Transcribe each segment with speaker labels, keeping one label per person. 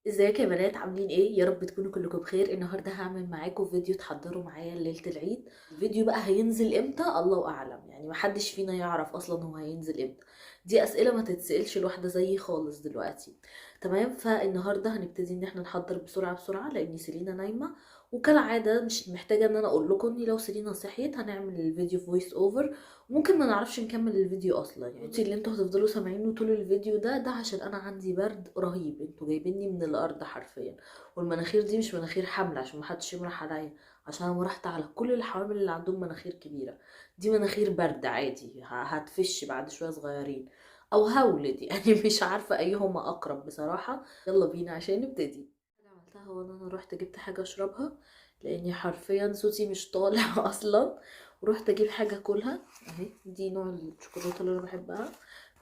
Speaker 1: ازيك يا بنات، عاملين ايه؟ يا رب تكونوا كلكم بخير. النهارده هعمل معاكم فيديو تحضروا معايا ليله العيد. الفيديو بقى هينزل امتى الله اعلم، يعني محدش فينا يعرف اصلا هو هينزل امتى. دي اسئله ما تتسالش لوحده زيي خالص دلوقتي. تمام، فالنهارده هنبتدي ان احنا نحضر بسرعه بسرعه لان سيلينا نايمه. وكالعاده مش محتاجه ان انا اقول لكم ان لو سيلينا صحيت هنعمل الفيديو فويس اوفر. ممكن ما نعرفش نكمل الفيديو اصلا، يعني انتوا اللي انتوا هتفضلوا سامعينه طول الفيديو ده عشان انا عندي برد رهيب، انتوا جايبيني من الارض حرفيا. والمناخير دي مش مناخير حمل عشان محدش يمرح عليا، عشان انا مرحت على كل الحوامل اللي عندهم مناخير كبيره. دي مناخير برد عادي، هتفش بعد شويه صغيرين او هولد يعني مش عارفه ايهما اقرب بصراحه. يلا بينا عشان نبتدي. حاجه عملتها هو ان انا رحت جبت حاجه اشربها، لاني حرفيا صوتي مش طالع اصلا. ورحت اجيب حاجه اكلها اهي، دي نوع الشوكولاته اللي انا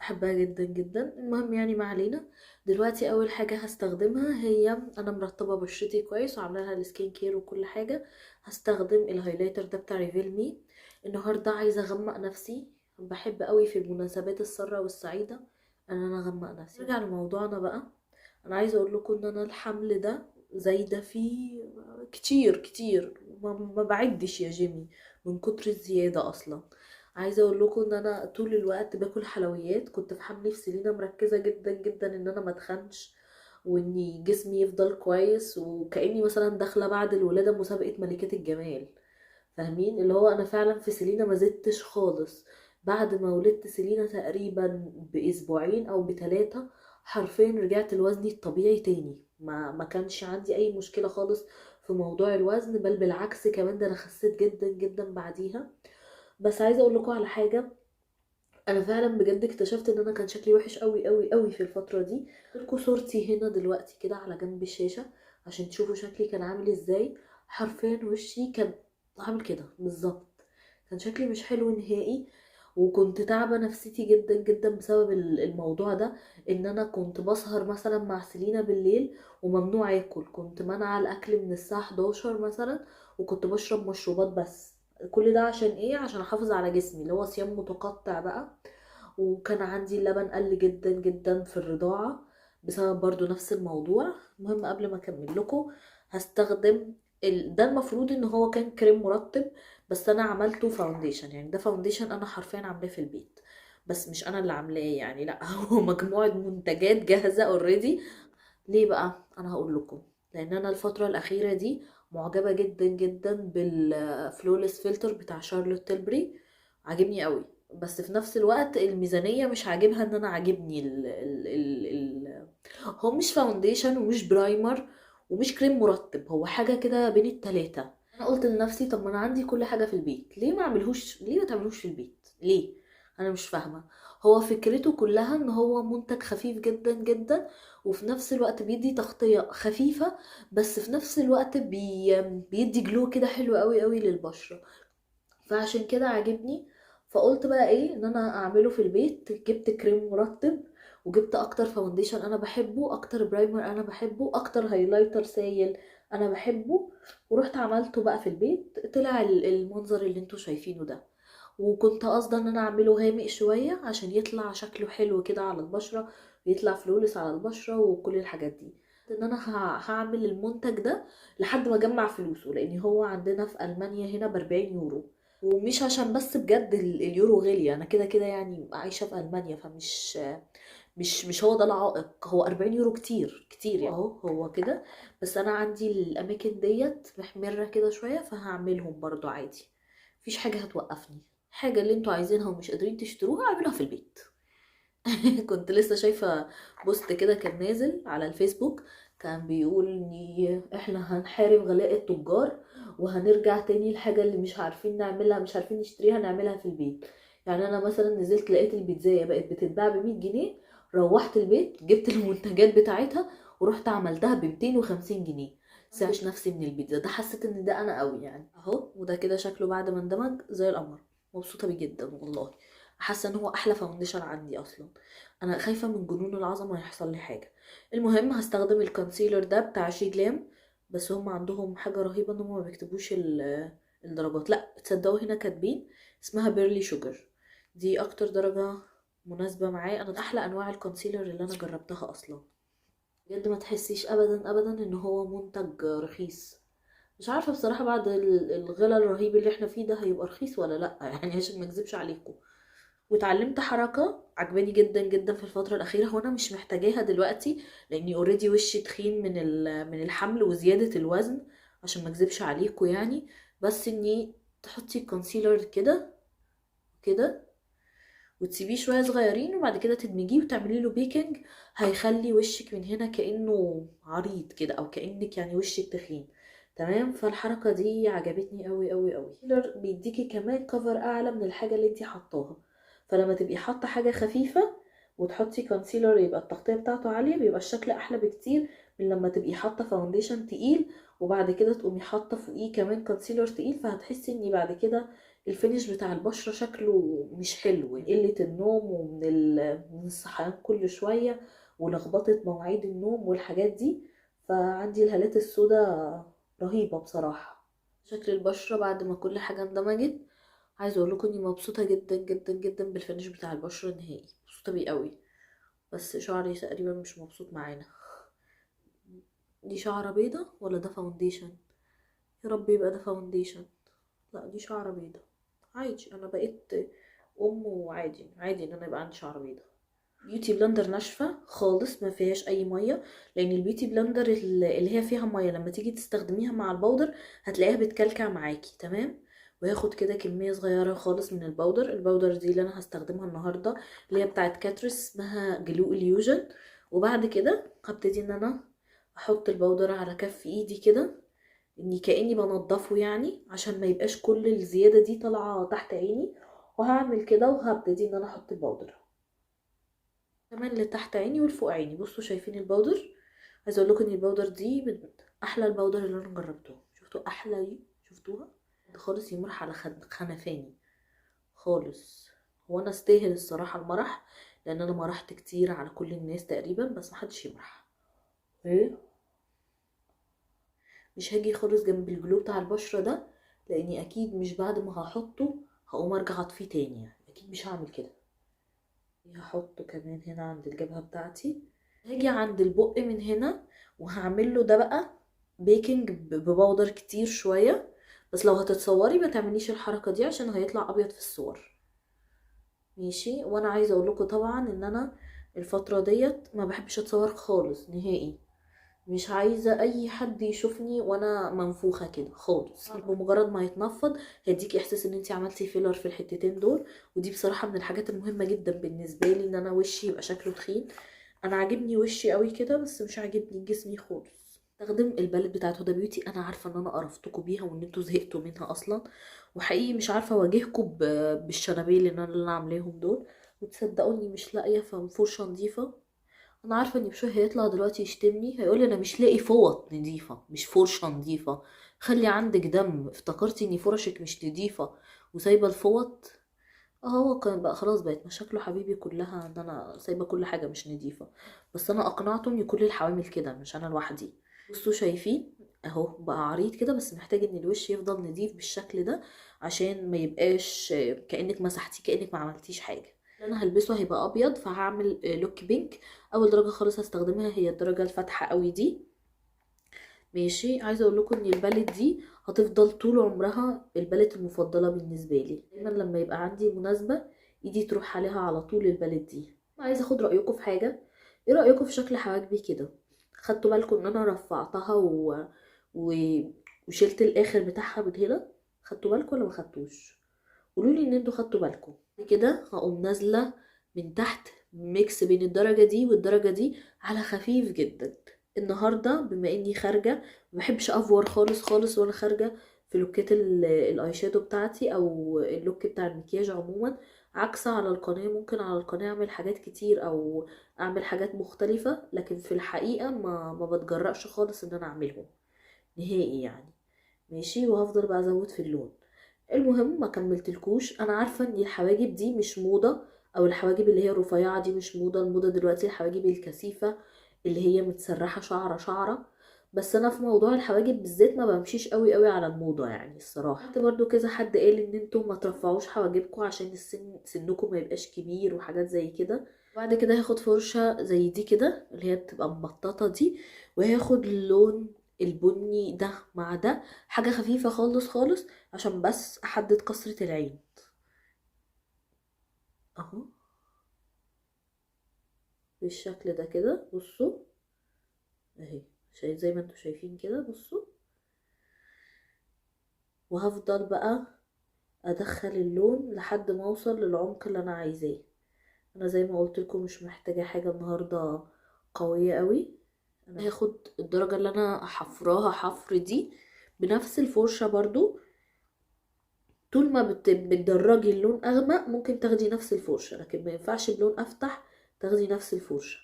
Speaker 1: بحبها جدا جدا. المهم يعني ما علينا. دلوقتي اول حاجه هستخدمها هي، انا مرطبه بشرتي كويس وعامله لها السكين كير وكل حاجه. هستخدم الهايلايتر ده بتاع ريفيل مي. النهارده عايزه اغمق نفسي. بحب قوي في المناسبات الساره والسعيده ان انا اغمق نفسي. نرجع لموضوعنا بقى. انا عايزه اقول لكم ان انا الحمل ده زايده فيه كتير كتير، ما بعدش يا جيمي من كتر الزياده اصلا. عايزه اقول لكم ان انا طول الوقت باكل حلويات. كنت في حملي في سيلينا مركزه جدا جدا ان انا ما اتخنش، واني جسمي يفضل كويس، وكاني مثلا داخله بعد الولاده مسابقه ملكات الجمال. فاهمين؟ اللي هو انا فعلا في سيلينا ما زدتش خالص. بعد ما ولدت سيلينا تقريبا باسبوعين او بثلاثه، حرفيا رجعت لوزني الطبيعي تاني. ما كانش عندي اي مشكله خالص في موضوع الوزن، بل بالعكس كمان ده انا خسيت جدا جدا بعديها. بس عايزه اقول لكم على حاجه. انا فعلا بجد اكتشفت ان انا كان شكلي وحش قوي قوي قوي في الفتره دي. لكم صورتي هنا دلوقتي كده على جنب الشاشه عشان تشوفوا شكلي كان عامل ازاي. حرفيا وشي كان عامل كده بالظبط. كان شكلي مش حلو نهائي. وكنت تعبة نفسيتي جدا جدا بسبب الموضوع ده. ان انا كنت بسهر مثلا مع سيلينا بالليل وممنوع اكل، كنت منع الاكل من الساعة 11 مثلا. وكنت بشرب مشروبات بس. كل ده عشان ايه؟ عشان احافظ على جسمي، اللي هو صيام متقطع بقى. وكان عندي اللبن قل جدا جدا في الرضاعة بسبب برضو نفس الموضوع. المهم قبل ما اكمل لكم، هستخدم ده المفروض ان هو كان كريم مرطب، بس انا عملته فاونديشن. يعني ده فاونديشن انا حرفيا عاملاه في البيت، بس مش انا اللي عاملاه يعني، لا هو مجموعة منتجات جاهزة اوريدي. ليه بقى؟ انا هقول لكم. لان انا الفترة الاخيرة دي معجبة جدا جدا بالفلولس فلتر بتاع شارلوت تيلبري. عاجبني قوي. بس في نفس الوقت الميزانية مش عاجبها ان انا عاجبني هو مش فاونديشن ومش برايمر ومش كريم مرطب، هو حاجة كده بين التلاتة. انا قلت لنفسي طب ما انا عندي كل حاجة في البيت، ليه ما اعملهوش؟ ليه ما تعملوش في البيت؟ ليه؟ انا مش فاهمة. هو فكرته كلها ان هو منتج خفيف جدا جدا، وفي نفس الوقت بيدي تغطية خفيفة، بس في نفس الوقت بيدي جلو كده حلو قوي قوي للبشرة. فعشان كده عاجبني. فقلت بقى ايه ان انا اعمله في البيت. جبت كريم مرطب، وجبت اكتر فاونديشن انا بحبه، اكتر برايمر انا بحبه، اكتر هايلايتر سايل انا بحبه. ورحت عملته بقى في البيت، طلع المنظر اللي انتوا شايفينه ده. وكنت قاصده ان انا اعمله غامق شويه عشان يطلع شكله حلو كده على البشره، ويطلع فلولس على البشره وكل الحاجات دي. ان انا هعمل المنتج ده لحد ما اجمع فلوسه، لان هو عندنا في المانيا هنا ب40 يورو. ومش عشان بس بجد اليورو غالية، انا كده كده يعني عايشة في المانيا، فمش مش هو ده العائق. هو 40 يورو كتير كتير يعني، هو كده. بس انا عندي الاماكن ديت محمرة كده شوية، فهعملهم برضو عادي. مفيش حاجة هتوقفني. حاجة اللي انتوا عايزينها ومش قادرين تشتروها اعملوها في البيت. كنت لسه شايفة بوست كده كان نازل على الفيسبوك، كان بيقول ان احنا هنحارب غلاء التجار، وهنرجع تاني الحاجة اللي مش عارفين نعملها مش عارفين نشتريها نعملها في البيت. يعني انا مثلا نزلت لقيت البيتزاية بقت بتتباع ب100 جنيه، روحت البيت جبت المنتجات بتاعتها ورحت عملتها ب250 جنيه. سعش نفسي من البيتزا ده، حسيت ان ده انا قوي يعني اهو. وده كده شكله بعد ما اندمج زي القمر. مبسوطة بيه جدا والله. حاسة ان هو احلى فاونديشن عندي اصلا. انا خايفه من جنون العظمه يحصل لي حاجه. المهم هستخدم الكونسيلر ده بتاع شي جلام. بس هم عندهم حاجه رهيبه ان هم ما بيكتبوش الدرجات. لا تصدقوا هنا كاتبين اسمها بيرلي شوجر. دي اكتر درجه مناسبه معايا. انا احلى انواع الكونسيلر اللي انا جربتها اصلا. بجد ما تحسيش ابدا ابدا ان هو منتج رخيص. مش عارفه بصراحه بعد الغلا الرهيب اللي احنا فيه ده هيبقى رخيص ولا لا يعني عشان ما اكذبش عليكم. واتعلمت حركه عجباني جدا جدا في الفتره الاخيره، هو انا مش محتاجاها دلوقتي لاني اوريدي وشي تخين من الحمل وزياده الوزن، عشان ما اكذبش عليكم يعني. بس اني تحطي كونسيلر كده كده وتسيبيه شويه صغيرين وبعد كده تدمجيه وتعملي له بيكنج، هيخلي وشك من هنا كانه عريض كده او كانك يعني وشك تخين. تمام، فالحركه دي عجبتني قوي قوي قوي. بيديكي كمان كفر اعلى من الحاجه اللي انتي حطاها، فلما تبقي حاطه حاجه خفيفه وتحطي كونسيلر يبقى التغطيه بتاعته عاليه، بيبقى الشكل احلى بكتير من لما تبقي حاطه فاونديشن تقيل وبعد كده تقومي حاطه فوقيه كمان كونسيلر تقيل، فهتحسي اني بعد كده الفينش بتاع البشرة شكله مش حلو، من قلة النوم ومن من الصحيان كل شوية ولخبطة مواعيد النوم والحاجات دي. فعندي الهالات السوداء رهيبة بصراحة. شكل البشرة بعد ما كل حاجة اندمجت، عايزة اقول لكم اني مبسوطة جدا جدا جدا بالفينش بتاع البشرة النهائي، مبسوطة بيه قوي. بس شعري تقريبا مش مبسوط معانا. دي شعرة بيضة ولا ده فاونديشن؟ يا رب يبقى ده فاونديشن. لا دي شعرة بيضة. عادي، انا بقيت ام وعادي عادي ان انا يبقى عندي شعر بيضة. بيوتي بلندر ناشفة خالص ما فيهاش اي مية، لان البيوتي بلندر اللي هي فيها مية لما تيجي تستخدميها مع البودر هتلاقيها بتكلكع معاكي. تمام، وهاخد كده كمية صغيرة خالص من البودر دي اللي انا هستخدمها النهاردة، اللي هي بتاعت كاتريس اسمها جلو اليوجن. وبعد كده هبتدي ان انا احط البودر على كف ايدي كده، اني كأني بنضفه يعني عشان ما يبقاش كل الزيادة دي طالعة تحت عيني. وهعمل كده وهبتدي ان انا احط البودر كمان اللي تحت عيني والفوق عيني. بصوا شايفين البودر؟ عايزه اقول لكم ان البودر دي من احلى البودر اللي انا جربته. شفتوا احلى دي؟ شفتوها خالص يمرح على خنفاني خالص. هو انا استاهل الصراحه المرح، لان انا مرحت كتير على كل الناس تقريبا بس محدش يمرح. ايه، مش هاجي خالص جنب الجلو بتاع البشرة ده، لاني اكيد مش بعد ما هحطه هقوم ارجع اطفيه تاني، يعني اكيد مش هعمل كده. هحطه كمان هنا عند الجبهة بتاعتي. هاجي عند البق من هنا وهعمل له ده بقى بيكنج ببودر كتير شوية. بس لو هتتصوري ما تعمليش الحركة دي عشان هيطلع ابيض في الصور. ماشي، وانا عايزة اقول لكم طبعا ان انا الفترة ديت ما بحبش اتصور خالص نهائي. مش عايزة اي حد يشوفني وانا منفوخة كده خالص. بمجرد ما يتنفض هيديكي احساس ان انتي عملتي فيلر في الحتتين دول. ودي بصراحة من الحاجات المهمة جدا بالنسبة لي، ان انا وشي يبقى شكله تخين. انا عاجبني وشي قوي كده بس مش عاجبني جسمي خالص. استخدم البالت بتاعت هدى بيوتي. انا عارفة ان انا قرفتكم بيها وان انتوا زهقتوا منها اصلا، وحقيقي مش عارفة اواجهكم بالشنبيل اللي انا عاملاهم دول. وتصدقوني مش لاقية فرشة نظيفة. انا عارفه ان بشوي هيطلع دلوقتي يشتمني هيقولي انا مش لاقي فوط نظيفه مش فرشه نظيفه. خلي عندك دم، افتكرتي ان فرشك مش نظيفه وسايبه الفوط؟ اه هو كان بقى خلاص بقت مشاكله حبيبي كلها ان انا سايبه كل حاجه مش نظيفه. بس انا اقنعته ان كل الحوامل كده مش انا لوحدي. بصوا شايفين اهو بقى عريض كده، بس محتاج ان الوش يفضل نظيف بالشكل ده عشان ما يبقاش كأنك مسحتيه كأنك ما عملتيش حاجه. اللي انا هلبسه هيبقى ابيض فهعمل لوك بينك. اول درجه خالص هستخدمها هي الدرجه الفاتحه قوي دي. ماشي، عايزه اقول لكم ان البالت دي هتفضل طول عمرها البالت المفضله بالنسبه لي. دايما لما يبقى عندي مناسبه ايدي تروح عليها على طول البالت دي. عايزه اخد رايكم في حاجه. ايه رايكم في شكل حواجبي كده؟ خدتوا بالكم ان انا رفعتها و... وشلت الاخر بتاعها من هنا؟ خدتوا بالكم ولا ما خدتوش؟ قولوا لي ان انتوا خدتوا بالكم. كده هقوم نازله من تحت ميكس بين الدرجه دي والدرجه دي على خفيف جدا. النهارده بما اني خارجه ما بحبش افور خالص خالص وانا خارجه في لوكات الاي شادو بتاعتي او اللوك بتاع المكياج عموما. عكس على القناه، ممكن على القناه اعمل حاجات كتير او اعمل حاجات مختلفه، لكن في الحقيقه ما بتجرأش خالص ان انا اعملهم نهائي يعني. ماشي، وهفضل بقى ازود في اللون. المهم ما كملتلكوش، انا عارفه ان الحواجب دي مش موضه، او الحواجب اللي هي الرفيعه دي مش موضه. الموضه دلوقتي الحواجب الكثيفه اللي هي متسرحه شعره شعره. بس انا في موضوع الحواجب بالذات ما بمشيش قوي قوي على الموضه يعني الصراحه. حتى برضو كذا حد قال ان انتوا ما ترفعوش حواجبكم عشان سنكم ما يبقاش كبير وحاجات زي كده. بعد كده هاخد فرشة زي دي كده اللي هي بتبقى مبططة دي، وهاخد اللون البني ده مع ده، حاجة خفيفة خالص خالص عشان بس احدد كسرة العين اهو بالشكل ده كده. بصوا اهي، شايف زي ما انتوا شايفين كده. بصوا، وهفضل بقى ادخل اللون لحد ما اوصل للعمق اللي انا عايزاه. انا زي ما قلت لكم مش محتاجة حاجة النهاردة قوية قوي. انا هاخد الدرجة اللي انا حفراها حفر دي بنفس الفرشة برضو. طول ما بتدرجي اللون اغمق ممكن تاخدي نفس الفرشة، لكن ما ينفعش بلون افتح تاخدي نفس الفرشة.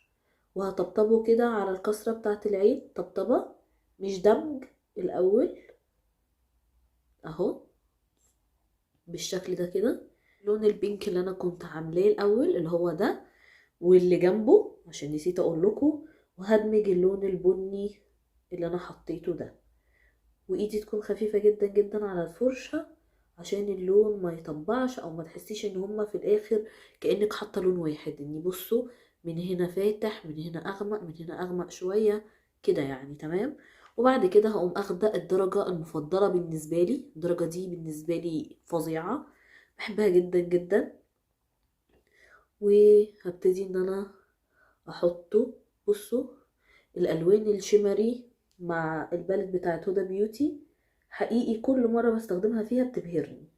Speaker 1: وهطبطبه كده على الكسرة بتاعة العين، طبطبة مش دمج الاول اهو بالشكل ده كده. لون البينك اللي انا كنت عاملاه الاول اللي هو ده واللي جنبه عشان نسيت اقول لكم، وهدمج اللون البني اللي انا حطيته ده. وايدي تكون خفيفة جدا جدا على الفرشة عشان اللون ما يطبعش او ما تحسيش ان هما في الاخر كأنك حاطة لون واحد. اني بصوا من هنا فاتح، من هنا اغمق، من هنا اغمق شوية كده يعني تمام. وبعد كده هقوم اخده الدرجة المفضلة بالنسبة لي، الدرجة دي بالنسبة لي فظيعة، بحبها جدا جدا. وهبتدي ان انا احطه. بصوا الالوان الشمري مع البالت بتاعت هدى بيوتي حقيقي كل مره بستخدمها فيها بتبهرني.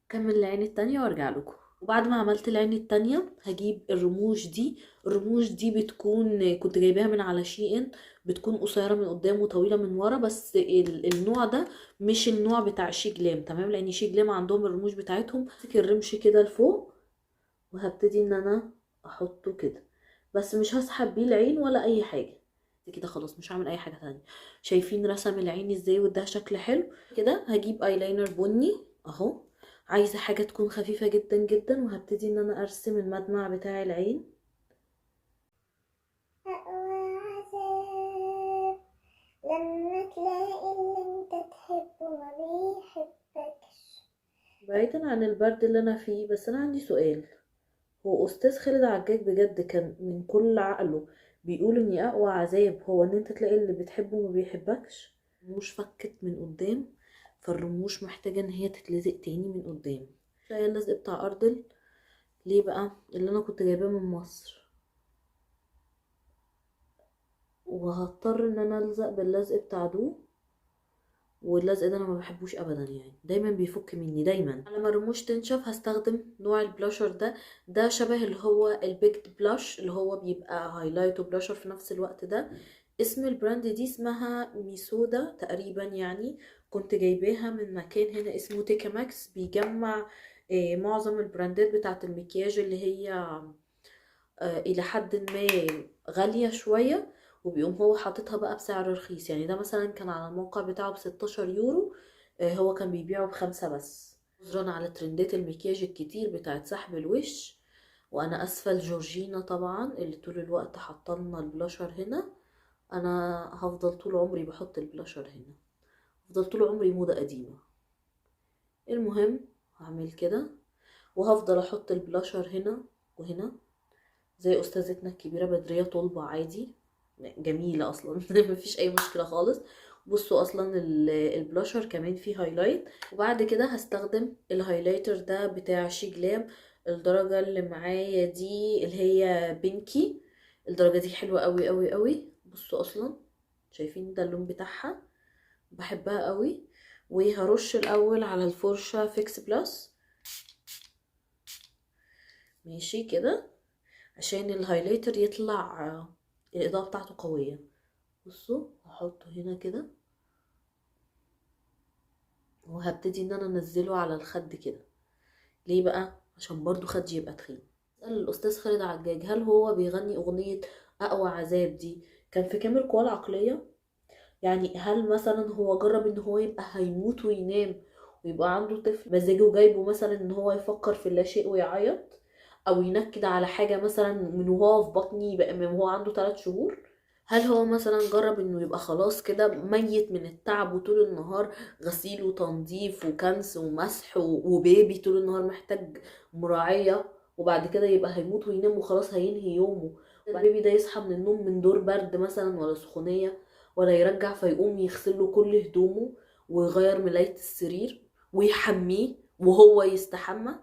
Speaker 1: كمل العين التانية وارجع لكم. وبعد ما عملت العين التانية هجيب الرموش دي. الرموش دي بتكون كنت جايباها من على شي ان، بتكون قصيره من قدام وطويله من ورا، بس النوع ده مش النوع بتاع شي جلام تمام، لان شي جلام عندهم الرموش بتاعتهم امسك الرمش كده لفوق وهبتدي ان انا احطه كده، بس مش هسحب بيه العين ولا اي حاجه كده. خلاص مش هعمل اي حاجه تانية. شايفين رسم العين ازاي وده شكل حلو كده. هجيب ايلاينر بني اهو، عايزه حاجه تكون خفيفه جدا جدا، وهبتدي ان انا ارسم المدمع بتاع العين. لما تلاقي اللي انت تحبه ما بيحبكش. بعيدا عن البرد اللي انا فيه، بس انا عندي سؤال. هو استاذ خالد عجاج بجد كان من كل عقله بيقول ان اقوى عذاب هو ان انت تلاقي اللي بتحبه ما بيحبكش؟ الرموش فكت من قدام، فالرموش محتاجه ان هي تتلزق تاني من قدام. شايفه اللزق بتاع اردل ليه بقى اللي انا كنت جايباه من مصر، وهضطر ان انا الزق باللزق بتاع دو. واللزق ده انا ما بحبوش ابدا، يعني دايما بيفك مني دايما. لما الرموش تنشف هستخدم نوع البلاشر ده. ده شبه اللي هو البيكت بلاش اللي هو بيبقى هايلايت وبلاشر في نفس الوقت ده. اسم البراند دي اسمها ميسودا تقريبا يعني. كنت جايباها من مكان هنا اسمه تيكا ماكس، بيجمع معظم البراندات بتاعت المكياج اللي هي الى حد ما غالية شوية، وبيقوم هو حاططها بقى بسعر رخيص. يعني ده مثلا كان على الموقع بتاعه ب16 يورو، هو كان بيبيعه ب5 بس. نظرا على ترندات المكياج الكتير بتاعت سحب الوش، وانا اسفة لجورجينا طبعا اللي طول الوقت حاطلنا البلاشر هنا. انا هفضل طول عمري بحط البلاشر هنا، هفضل طول عمري موضة قديمة. المهم هعمل كده وهفضل احط البلاشر هنا وهنا زي استاذتنا الكبيره بدريه طلبه عادي جميله اصلا مفيش اي مشكله خالص. بصوا اصلا البلاشر كمان فيه هايلايت. وبعد كده هستخدم الهايلايتر ده بتاع شي جلام. الدرجه اللي معايا دي اللي هي بينكي، الدرجه دي حلوه قوي قوي قوي. بصوا اصلا شايفين ده اللون بتاعها، بحبها قوي. وهرش الاول على الفرشه فيكس بلس ماشي كده عشان الهايلايتر يطلع الإضاءة بتاعته قوية. بصوا هحطه هنا كده وهبتدي ان انا انزله على الخد كده. ليه بقى؟ عشان برضو خدي يبقى تخين. سأل الأستاذ خالد عجاج هل هو بيغني أغنية أقوى عذاب دي كان في كامل قواه العقلية؟ يعني هل مثلا هو جرب ان هو يبقى هيموت وينام ويبقى عنده طفل مزاجه جايبه مثلا ان هو يفكر في اللاشيء ويعيط، او ينكد على حاجة مثلا من وهو في بطني بقى من وهو عنده 3 شهور؟ هل هو مثلا جرب انه يبقى خلاص كده ميت من التعب وطول النهار غسيل وتنظيف وكنس ومسح وبيبي طول النهار محتاج مراعية وبعد كده يبقى هيموت وينام وخلاص هينهي يومه. البيبي ده يصحى من النوم من دور برد مثلا ولا سخونية ولا يرجع، فيقوم يغسل له كل هدومه ويغير ملاية السرير ويحميه وهو يستحمى.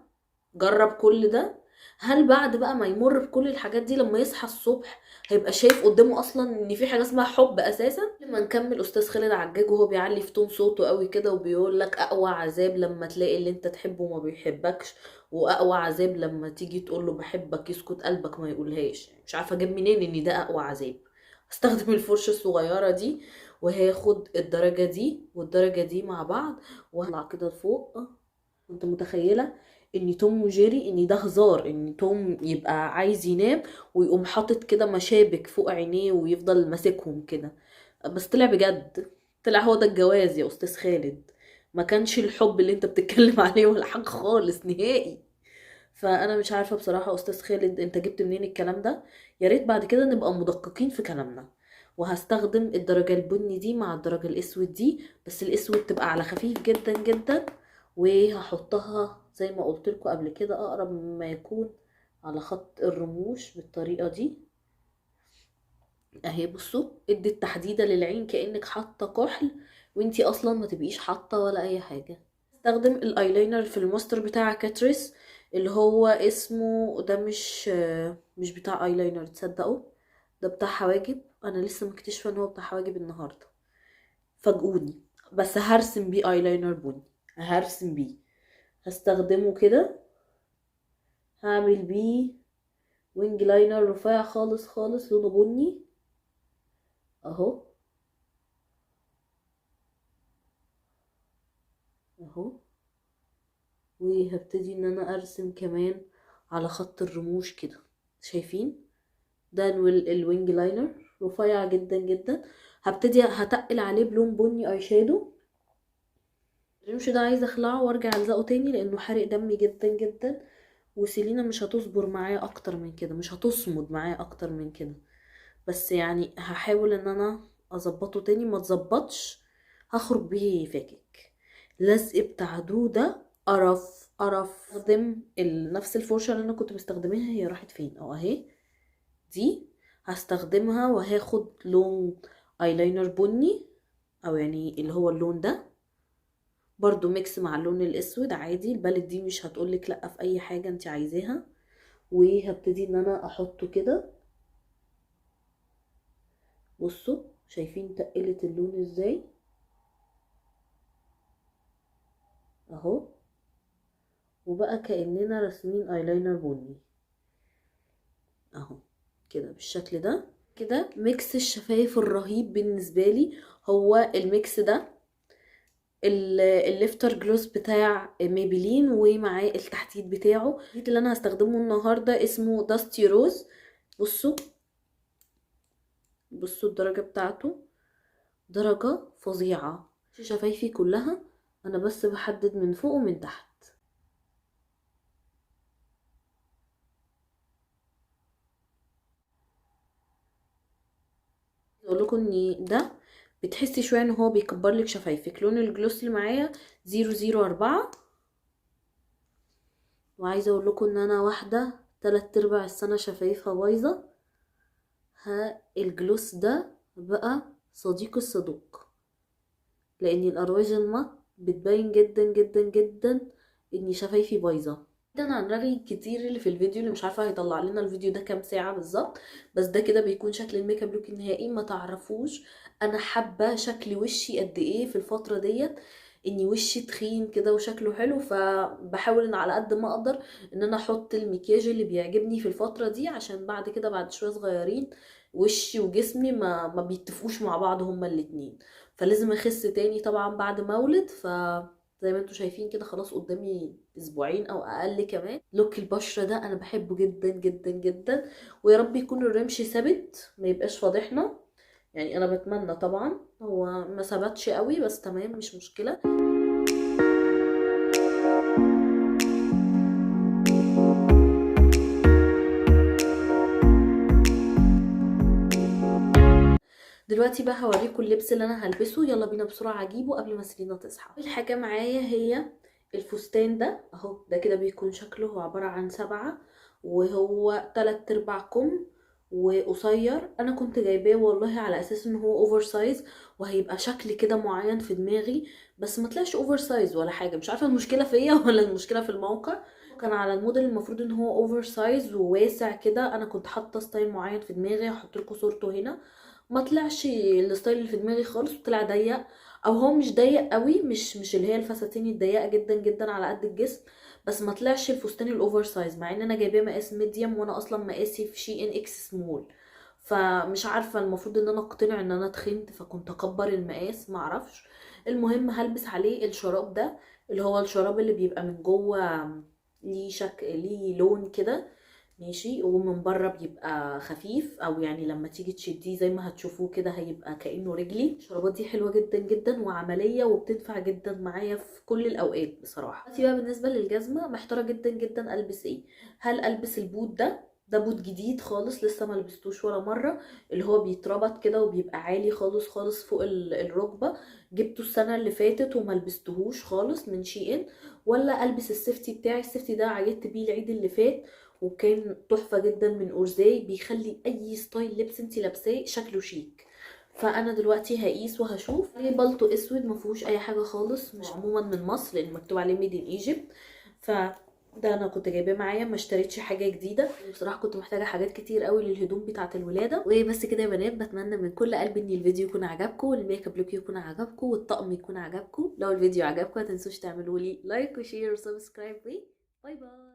Speaker 1: جرب كل ده. هل بعد بقى ما يمر بكل الحاجات دي لما يصحى الصبح هيبقى شايف قدامه اصلا ان في حاجه اسمها حب اساسا؟ لما نكمل استاذ خالد عجاج وهو بيعلي في تون صوته قوي كده وبيقول لك اقوى عذاب لما تلاقي اللي انت تحبه ما بيحبكش، واقوى عذاب لما تيجي تقول له بحبك يسكت قلبك ما يقولهاش. مش عارفه اجيب منين ان ده اقوى عذاب. هستخدم الفرشه الصغيره دي وهاخد الدرجه دي والدرجه دي مع بعض واطلع كده لفوق. كنت متخيله ان توم وجيري ان ده هزار، ان توم يبقى عايز ينام ويقوم حاطط كده مشابك فوق عينيه ويفضل ماسكهم كده، بس طلع بجد. طلع هو ده الجواز يا استاذ خالد، ما كانش الحب اللي انت بتتكلم عليه ولا حاجه خالص نهائي. فانا مش عارفه بصراحه استاذ خالد انت جبت منين الكلام ده. يا ريت بعد كده نبقى مدققين في كلامنا. وهستخدم الدرجه البني دي مع الدرجه الاسود دي، بس الاسود تبقى على خفيف جدا جدا، وهحطها زي ما قلت لكم قبل كده اقرب مما يكون على خط الرموش بالطريقه دي اهي. بصوا ادت تحديده للعين كانك حاطه كحل وانتي اصلا ما تبقيش حاطه ولا اي حاجه. استخدم الايلاينر في الماستر بتاع كاتريس اللي هو اسمه ده، مش بتاع ايلاينر تصدقوا، ده بتاع حواجب. انا لسه مكتشفه ان هو بتاع حواجب النهارده، فاجئوني. بس هرسم بيه ايلاينر بني، هرسم بيه، هستخدمه كده. هعمل بيه وينج لاينر رفيع خالص خالص لونه بني اهو اهو. وهبتدي ان انا ارسم كمان على خط الرموش كده، شايفين ده الوينج لاينر رفيع جدا جدا. هبتدي هتقل عليه بلون بني اي شادو. الرمش ده عايزه اخلعه وارجع الزقه تاني لانه حارق دمي جدا جدا، وسيلينا مش هتصبر معايا اكتر من كده، مش هتصمد معايا اكتر من كده. بس يعني هحاول ان انا اظبطه تاني، ما تظبطش هخرج بيه فاكك. لزق بتاع ده قرف قرف. استخدم نفس الفرشه اللي انا كنت بستخدمها، هي راحت فين؟ اهي دي هستخدمها وهاخد لون ايلاينر بني او يعني اللي هو اللون ده برضو ميكس مع اللون الاسود عادي. البالت دي مش هتقولك لا في اي حاجه انت عايزاها. وهبتدي ان انا احطه كده. بصوا شايفين تقلت اللون ازاي اهو. وبقى كأننا راسمين ايلاينر بني اهو كده بالشكل ده. كده ميكس الشفايف الرهيب بالنسبه لي هو الميكس ده، الليفتر جلوس بتاع ميبلين ومعاه التحديد بتاعه. اللي انا هستخدمه النهارده اسمه داستي روز. بصوا بصوا الدرجه بتاعته درجه فظيعه. شفايفي كلها انا بس بحدد من فوق ومن تحت. اقول لكم ان ده بتحسي شويه ان هو بيكبر لك شفايفك. لون الجلوس اللي معايا 004. وعايزه اقول لكم ان انا واحده 3/4 السنه شفايفها بايظه. ها الجلوس ده بقى صديق الصدوق، لان الارواج المط بتبين جدا جدا جدا اني شفايفي بايظه. ده عن رغي كتير اللي في الفيديو اللي مش عارفه هيطلع لنا الفيديو ده كام ساعه بالظبط، بس ده كده بيكون شكل الميك اب لوك النهائي. ما تعرفوش انا حابه شكل وشي قد ايه في الفتره ديت، اني وشي تخين كده وشكله حلو، فبحاول ان على قد ما اقدر ان انا احط المكياج اللي بيعجبني في الفتره دي، عشان بعد كده بعد شويه صغيرين وشي وجسمي ما بيتفقوش مع بعض هما الاتنين. فلازم اخس تاني طبعا بعد ما اولد. زي ما انتوا شايفين كده خلاص قدامي اسبوعين او اقل كمان. لوك البشره ده انا بحبه جدا جدا جدا، ويا رب يكون الرمش ثابت ما يبقاش فاضحنا. يعني انا بتمنى طبعا، هو ما ثبتش قوي بس تمام مش مشكله. دلوقتي بقى هوريكم اللبس اللي انا هلبسه. يلا بينا بسرعه اجيبه قبل ما سيلينا تصحى. اول حاجه معايا هي الفستان ده اهو. ده كده بيكون شكله هو عباره عن 7 وهو 3/4 كم وقصير. انا كنت جايباه والله على اساس ان هو اوفر سايز وهيبقى شكل كده معين في دماغي، بس ما طلعش اوفر سايز ولا حاجه. مش عارفه المشكله فيا ولا المشكله في الموقع. كان على الموديل المفروض ان هو اوفر سايز وواسع كده. انا كنت حاطه ستايل معين في دماغي، هحط لكم صورته هنا. ما طلعش الستايل اللي في دماغي خالص، وطلع ضيق. او هو مش ضيق قوي، مش اللي هي الفساتين الضيقه جدا جدا على قد الجسم، بس ما طلعش الفستان الاوفر سايز، مع ان انا جايباه مقاس ميديوم وانا اصلا مقاسي في شي ان اكس سمول. فمش عارفه، المفروض ان انا اقتنع ان انا تخنت فكنت اكبر المقاس، معرفش. المهم هلبس عليه الشراب ده، اللي هو الشراب اللي بيبقى من جوه ليه ليه لون كده، ماشي، ومن بره بيبقى خفيف، او يعني لما تيجي تشديه زي ما هتشوفوه كده هيبقى كأنه رجلي. الشرابات دي حلوة جدا جدا وعملية وبتنفع جدا معايا في كل الاوقات بصراحة. دلوقتي بقى بالنسبة للجزمة محتارة جدا جدا البس ايه. هل البس البوت ده بوت جديد خالص لسه ما لبستوش ولا مرة، اللي هو بيتربط كده وبيبقى عالي خالص خالص فوق الركبة. جبته السنة اللي فاتت وما لبستهوش خالص من شي ان. ولا البس السيفتي بتاعي. السيفتي ده عيدت بيه العيد اللي فات وكان تحفة جدا من اورزاي، بيخلي اي ستايل لبس انتي لابساه شكله شيك. فانا دلوقتي هقيس وهشوف. عليه بلطو اسود مفيهوش اي حاجه خالص، مش عموما من مصر لان مكتوب عليه ميد ان ايجيبت. ده انا كنت جايباه معايا، ما اشتريتش حاجه جديده بصراحه. كنت محتاجه حاجات كتير قوي للهدوم بتاعه الولاده. وبس كده يا بنات، بتمنى من كل قلبي ان الفيديو يكون عجبكم والميك اب لوك يكون عجبكم والطقم يكون عجبكم. لو الفيديو عجبكم ما تنسوش تعملوا لي لايك وشير وسبسكرايب. باي باي.